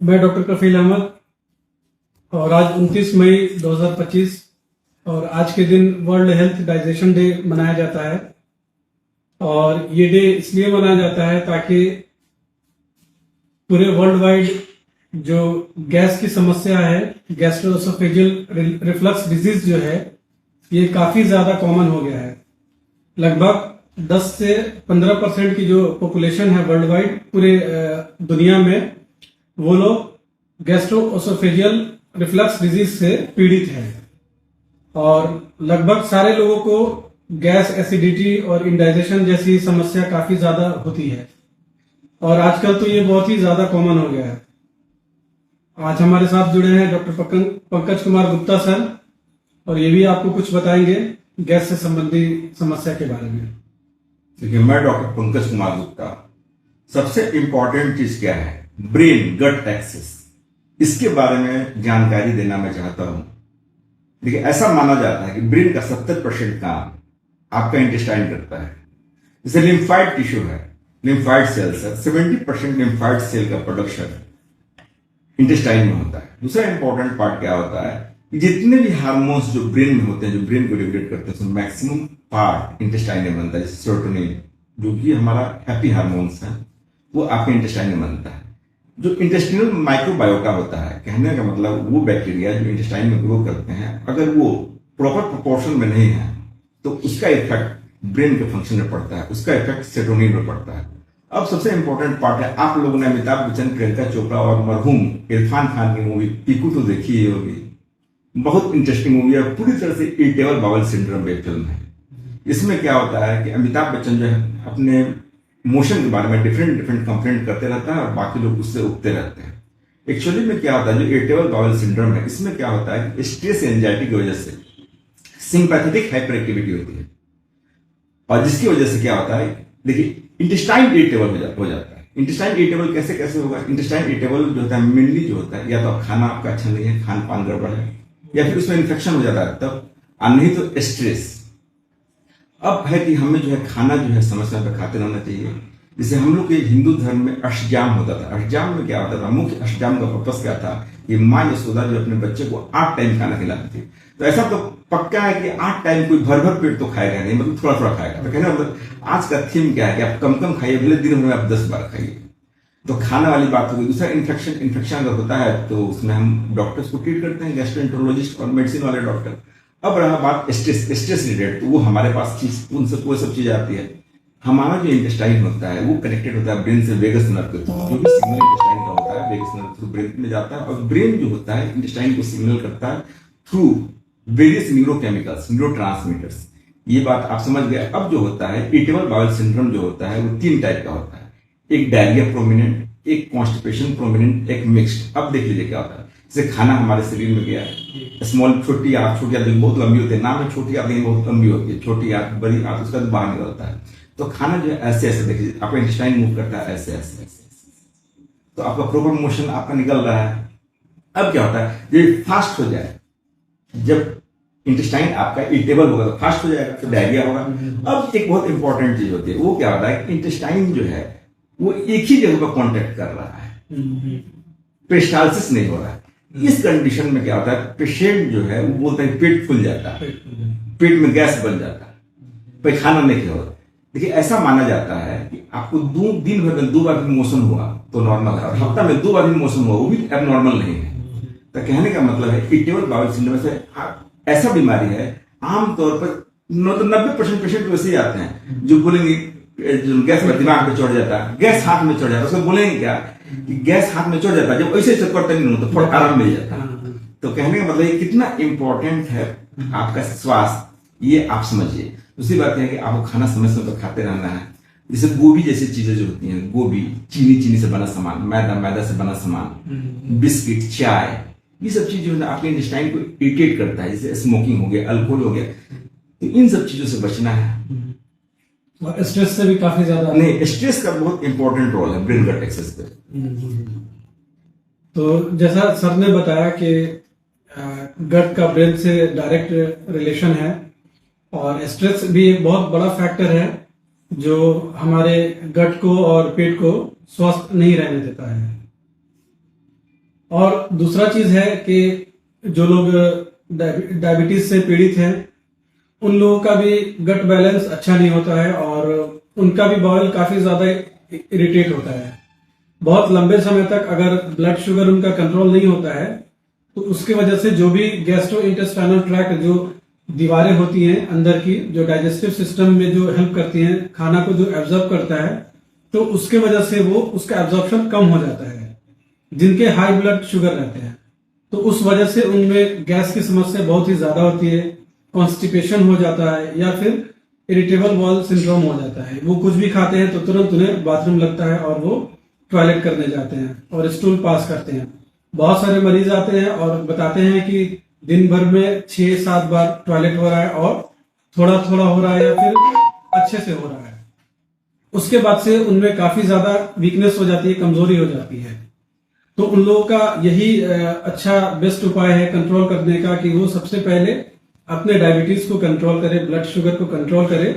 मैं डॉक्टर कफील अहमद और आज 29 मई 2025 और आज के दिन वर्ल्ड हेल्थ डाइजेशन डे मनाया जाता है। और ये डे इसलिए मनाया जाता है ताकि पूरे वर्ल्ड वाइड जो गैस की समस्या है, गैस्ट्रोएसोफेजियल रिफ्लक्स डिजीज जो है, ये काफी ज्यादा कॉमन हो गया है। लगभग 10 से 15% की जो पॉपुलेशन है वर्ल्ड वाइड पूरे दुनिया में, वो लोग गैस्ट्रोएसोफेजियल रिफ्लक्स डिजीज से पीड़ित हैं। और लगभग सारे लोगों को गैस, एसिडिटी और इंडाइजेशन जैसी समस्या काफी ज्यादा होती है और आजकल तो ये बहुत ही ज्यादा कॉमन हो गया है। आज हमारे साथ जुड़े हैं डॉक्टर पंकज कुमार गुप्ता सर और ये भी आपको कुछ बताएंगे गैस से संबंधी समस्या के बारे में। देखिए, मैं डॉक्टर पंकज कुमार गुप्ता। सबसे इंपॉर्टेंट चीज क्या है? ब्रेन गट एक्सेस, इसके बारे में जानकारी देना मैं चाहता हूं। देखिए, ऐसा माना जाता है कि ब्रेन का 70% काम आपका इंटेस्टाइन करता है। जैसे लिम्फाइड टिश्यू है, लिम्फाइड सेल्स है, 70% लिम्फाइड सेल का प्रोडक्शन इंटेस्टाइन में होता है। दूसरा इंपॉर्टेंट पार्ट क्या होता है कि जितने भी हार्मोन्स जो ब्रेन में होते हैं, जो ब्रेन को रेगुलेट करते हैं, उसमें मैक्सिमम पार्ट इंटेस्टाइन में बनता है। जैसे सेरोटोनिन, जो कि हमारा हैप्पी हार्मोन्स है, वो आपके इंटेस्टाइन में बनता है। जो इंटेस्टिनल माइक्रोबायोटा होता है, कहने का मतलब वो बैक्टीरिया जो इंटेस्टाइन में ग्रो करते हैं, अगर वो प्रॉपर प्रोपोर्शन में नहीं है तो उसका इफेक्ट ब्रेन के फंक्शन में पड़ता है, उसका इफेक्ट सेरोटोनिन में पड़ता है। अब सबसे इंपॉर्टेंट पार्ट है, आप लोगों ने अमिताभ बच्चन, प्रियंका चोपड़ा और मरहूम इरफान खान की मूवी पीकू तो देखी ही होगी। बहुत इंटरेस्टिंग मूवी है, पूरी तरह से इरिटेबल बाउल सिंड्रोम पे फिल्म है। इसमें क्या होता है कि अमिताभ बच्चन जो है अपने मोशन के बारे में डिफरेंट कंप्लेंट करते रहता है और बाकी लोग उससे उगते रहते हैं। एक्चुअली में क्या होता है, जो इरिटेबल बाउल सिंड्रोम है, इसमें क्या होता है कि स्ट्रेस एंजाइटी की वजह से सिंपैथेटिक हाइपर एक्टिविटी होती है और जिसकी वजह से क्या होता है, देखिए, इंटेस्टाइन इरिटेबल हो जाता है। इंटेस्टाइन इरिटेबल कैसे होगा? इंटेस्टाइन इरिटेबल जो होता है मेनली जो होता है, या तो खाना आपका अच्छा नहीं है, खान पान गड़बड़ है, या फिर उसमें इन्फेक्शन हो जाता है तब, और नहीं तो स्ट्रेस। अब है कि हमें जो है खाना जो है समय समय पर खाते रहना चाहिए। जैसे हम लोग के हिंदू धर्म में अष्टजाम होता था। अष्टजाम में क्या होता था? मुख्य अष्टजाम का पर्पस क्या था कि माँ यशोदा जो अपने बच्चे को 8 टाइम खाना खिलाती थी। तो ऐसा तो पक्का है कि 8 टाइम कोई भर भर पेट तो खाएगा नहीं, मतलब थोड़ा थोड़ा खाएगा। तो कहना मतलब आज का थीम क्या है कि आप कम कम खाइए, भले दिन भर में आप 10 बार खाइए। तो खाना वाली बात होगी। दूसरा, इन्फेक्शन अगर होता है तो उसमें हम डॉक्टर्स को ट्रीट करते हैं, गैस्ट्रोएंटरोलॉजिस्ट और मेडिसिन वाले डॉक्टर। अब रहा बात स्ट्रेस रिलेटेड, तो वो हमारे पास वो सब चीज आती है। हमारा जो इंटेस्टाइन होता है वो कनेक्टेड होता है ब्रेन से वेगस नर्व के थ्रू। जो भी सिग्नल इंटेस्टाइन का होता है वेगस नर्व थ्रू ब्रेन में जाता है और ब्रेन जो होता है इंटेस्टाइन को सिग्नल करता है थ्रू वेरियस न्यूरोकेमिकल्स, न्यूरोट्रांसमीटर्स। ये बात आप समझ गए। अब जो होता है इरिटेबल बाउल सिंड्रोम जो होता है वो 3 टाइप का होता है। एक डायरिया प्रोमिनेंट, एक कॉन्स्टिपेशन प्रोमिनेंट, एक मिक्स्ड। अब देख लीजिए क्या होता है। जैसे खाना हमारे शरीर में गया, स्मॉल छोटी आंत बहुत लंबी होती है, नाम है छोटी आंत लेकिन बहुत लंबी होती है, छोटी आंत, बड़ी आंत, उसका बाहर निकलता है। तो खाना जो है ऐसे ऐसे देखिए, आपका इंटेस्टाइन मूव करता है ऐसे ऐसे ऐसे, तो आपका प्रॉपर मोशन आपका निकल रहा है। अब क्या होता है, ये फास्ट हो जाए, जब इंटेस्टाइन आपका इरिटेबल होगा तो फास्ट हो जाएगा, तो डायरिया होगा। अब एक बहुत इंपॉर्टेंट चीज होती है, वो क्या होता है, इंटेस्टाइन जो है वो एक ही जगह पर कॉन्टेक्ट कर रहा है, पेरिस्टाल्सिस नहीं हो रहा है। इस कंडीशन में क्या होता है, पेशेंट जो है वो बोलता है पेट फूल जाता है, पेट में गैस बन जाता है, पैखाना नहीं होता। देखिए, ऐसा माना जाता है कि आपको दिन भर में 2 बार भी मोशन हुआ तो नॉर्मल है, और हफ्ता में 2 बार भी मोशन हुआ वो भी एबनॉर्मल नहीं है। तो कहने का मतलब है इरिटेबल बाउल सिंड्रोम से ऐसा बीमारी है, आमतौर पर 90% पेशेंट वैसे ही आते हैं जो बोलेंगे गैस दिमाग में चढ़ जाता है, गैस हाथ में चढ़ जाता है। उसको बोलेंगे क्या कि गैस हाथ में चढ़ जाता है, जब ऐसे करते नहीं तो थोड़ा आराम मिल जाता है। तो कहने का मतलब ये कितना इंपॉर्टेंट है आपका स्वास्थ्य, ये आप समझिए। दूसरी बात है कि आपको खाना समय समय पर खाते रहना है। जैसे गोभी जैसी चीजें जो होती हैं, गोभी, चीनी से बना सामान, मैदा से बना सामान, बिस्किट, चाय, ये सब चीज जो है आपके इंटेस्टाइन को इरिटेट करता है। जैसे स्मोकिंग हो गया, अल्कोहल हो गया, तो इन सब चीजों से बचना है। और स्ट्रेस से भी काफी ज्यादा नहीं, स्ट्रेस का बहुत इंपॉर्टेंट रोल है ब्रेन गट एक्सेस पे। तो जैसा सर ने बताया कि गट का ब्रेन से डायरेक्ट रिलेशन है और स्ट्रेस भी एक बहुत बड़ा फैक्टर है जो हमारे गट को और पेट को स्वस्थ नहीं रहने देता है। और दूसरा चीज है कि जो लोग डायबिटीज से पीड़ित हैं उन लोगों का भी गट बैलेंस अच्छा नहीं होता है और उनका भी बॉयल काफी ज्यादा इरिटेट होता है। बहुत लंबे समय तक अगर ब्लड शुगर उनका कंट्रोल नहीं होता है तो उसकी वजह से जो भी गैस्ट्रो इंटेस्टाइनल ट्रैक्ट जो दीवारें होती हैं अंदर की, जो डाइजेस्टिव सिस्टम में जो हेल्प करती हैं, खाना को जो एब्जॉर्ब करता है, तो उसके वजह से वो उसका एब्जॉर्प्शन कम हो जाता है। जिनके हाई ब्लड शुगर रहते हैं तो उस वजह से उनमें गैस की समस्या बहुत ही ज्यादा होती है, कॉन्स्टिपेशन हो जाता है या फिर इरिटेबल बॉल सिंड्रोम हो जाता है। वो कुछ भी खाते हैं तो तुरंत उन्हें बाथरूम लगता है और वो टॉयलेट करने जाते हैं और स्टूल पास करते हैं। बहुत सारे मरीज आते हैं और बताते हैं कि दिन भर में 6-7 बार टॉयलेट हो रहा है और थोड़ा थोड़ा हो रहा है या फिर अच्छे से हो रहा है। उसके बाद से उनमें काफी ज्यादा वीकनेस हो जाती है, कमजोरी हो जाती है। तो उन लोगों का यही अच्छा बेस्ट उपाय है कंट्रोल करने का कि वो सबसे पहले अपने डायबिटीज को कंट्रोल करे, ब्लड शुगर को कंट्रोल करे,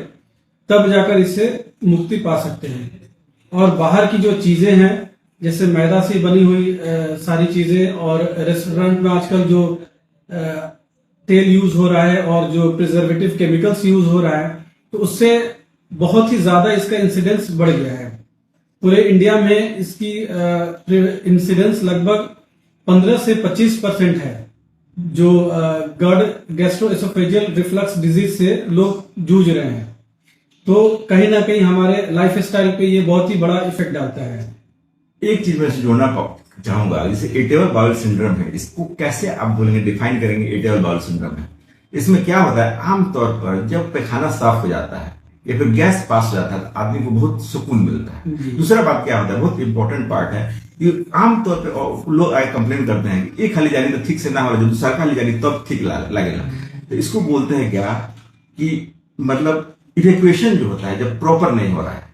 तब जाकर इससे मुक्ति पा सकते हैं। और बाहर की जो चीजें हैं जैसे मैदा से बनी हुई सारी चीजें और रेस्टोरेंट में आजकल जो तेल यूज हो रहा है और जो प्रिजर्वेटिव केमिकल्स यूज हो रहा है, तो उससे बहुत ही ज्यादा इसका इंसिडेंस बढ़ गया है। पूरे इंडिया में इसकी इंसिडेंस लगभग 15 से 25% है जो गट गैस्ट्रोएसोफेजियल रिफ्लक्स डिजीज से लोग जूझ रहे हैं। तो कहीं ना कहीं हमारे लाइफ स्टाइल पे ये बहुत ही बड़ा इफेक्ट डालता है। एक चीज मैं जोड़ना चाहूंगा, जैसे इरिटेबल बाउल सिंड्रोम है, इसको कैसे आप बोलेंगे, डिफाइन करेंगे? इरिटेबल बाउल सिंड्रोम है, इसमें क्या होता है, आमतौर पर जब पैखाना साफ हो जाता है या फिर गैस पास हो जाता है तो आदमी को बहुत सुकून मिलता है। दूसरा बात क्या होता है, बहुत इंपॉर्टेंट पार्ट है, ये आमतौर पर लोग आए कंप्लेन करते हैं कि एक खाली जानी तो ठीक से ना हो, जब दूसरा खाली जानी तब ठीक लगेगा। तो इसको बोलते हैं क्या कि मतलब इवैक्यूएशन जो होता है जब प्रॉपर नहीं हो रहा है।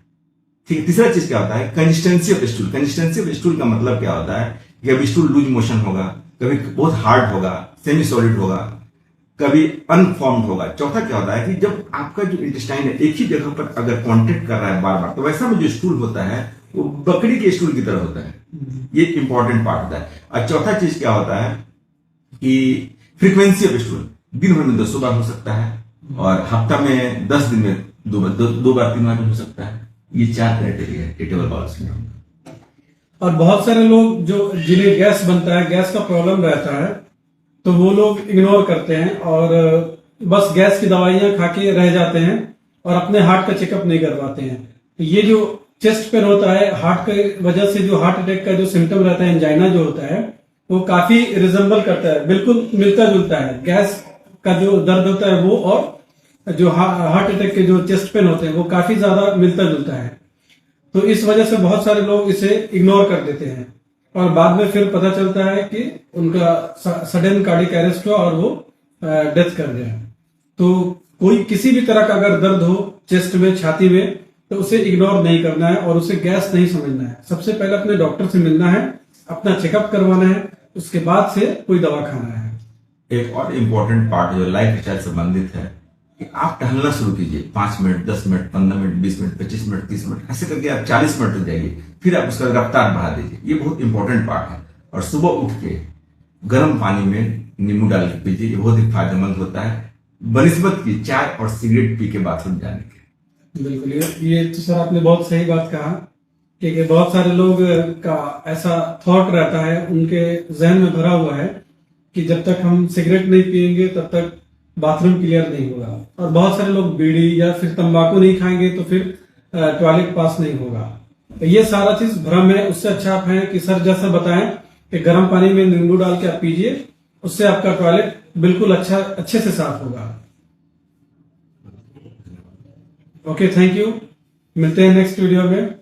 ठीक। तीसरा चीज क्या होता है, consistency of stool. Consistency of stool का मतलब क्या होता है कि अब स्टूल लूज मोशन होगा, कभी बहुत हार्ड होगा, सेमी सॉलिड होगा, कभी अनफॉर्म्ड होगा। चौथा क्या होता है कि जब आपका जो इंटेस्टाइन है एक ही जगह पर अगर कांटेक्ट कर रहा है बार बार, तो वैसा में जो स्टूल होता है वो बकरी के स्टूल की तरह होता है। ये इंपॉर्टेंट पार्ट होता है। और चौथा चीज क्या होता है कि फ्रीक्वेंसी ऑफ स्टूल, दिन भर में 200 बार हो सकता है और हफ्ता में 10 दिन में 2 बार 3 बार हो सकता है। ये 4 क्राइटेरिया है इरिटेबल बाउल सिंड्रोम। और बहुत सारे लोग जो जिन्हें गैस बनता है, गैस का प्रॉब्लम रहता है, तो वो लोग इग्नोर करते हैं और बस गैस की दवाइयां खा के रह जाते हैं और अपने हार्ट का चेकअप नहीं करवाते हैं। तो ये जो चेस्ट पेन होता है हार्ट के वजह से, जो हार्ट अटैक का जो सिम्टम रहता है, एंजाइना जो होता है, वो काफी रिजेंबल करता है, बिल्कुल मिलता जुलता है। गैस का जो दर्द होता है वो और जो हार्ट अटैक के जो चेस्ट पेन होते हैं वो काफी ज्यादा मिलता जुलता है। तो इस वजह से बहुत सारे लोग इसे इग्नोर कर देते हैं और बाद में फिर पता चलता है कि उनका सडन कार्डियक अरेस्ट हुआ और वो डेथ कर गया। तो कोई किसी भी तरह का अगर दर्द हो चेस्ट में, छाती में, तो उसे इग्नोर नहीं करना है और उसे गैस नहीं समझना है। सबसे पहले अपने डॉक्टर से मिलना है, अपना चेकअप करवाना है, उसके बाद से कोई दवा खाना है। एक और इम्पोर्टेंट पार्ट जो लाइफ स्टाइल संबंधित है कि आप टहलना शुरू कीजिए। 5 minute, 10 minute, 15 minute, 20 minute, 25 minute, 30 minute, ऐसे करके आप 40 मिनट तक जाइए। फिर आप उसका रफ्तार बढ़ा दीजिए। ये बहुत इंपॉर्टेंट पार्ट है। और सुबह उठ के गर्म पानी में नींबू डाल के पीजिए, ये बहुत ही फायदेमंद होता है बनिस्बत की चाय और सिगरेट पी के बाथरूम जाने के। बिल्कुल, ये तो सर आपने बहुत सही बात कहा कि बहुत सारे लोग का ऐसा थॉट रहता है, उनके जहन में भरा हुआ है कि जब तक हम सिगरेट नहीं पिएंगे तब तक बाथरूम क्लियर नहीं होगा। और बहुत सारे लोग बीड़ी या फिर तंबाकू नहीं खाएंगे तो फिर टॉयलेट पास नहीं होगा। तो ये सारा चीज भ्रम है। उससे अच्छा आप हैं कि सर जैसा बताएं कि गर्म पानी में नींबू डाल के आप पीजिए, उससे आपका टॉयलेट बिल्कुल अच्छे से साफ होगा। Okay, thank you. मिलते हैं नेक्स्ट वीडियो में।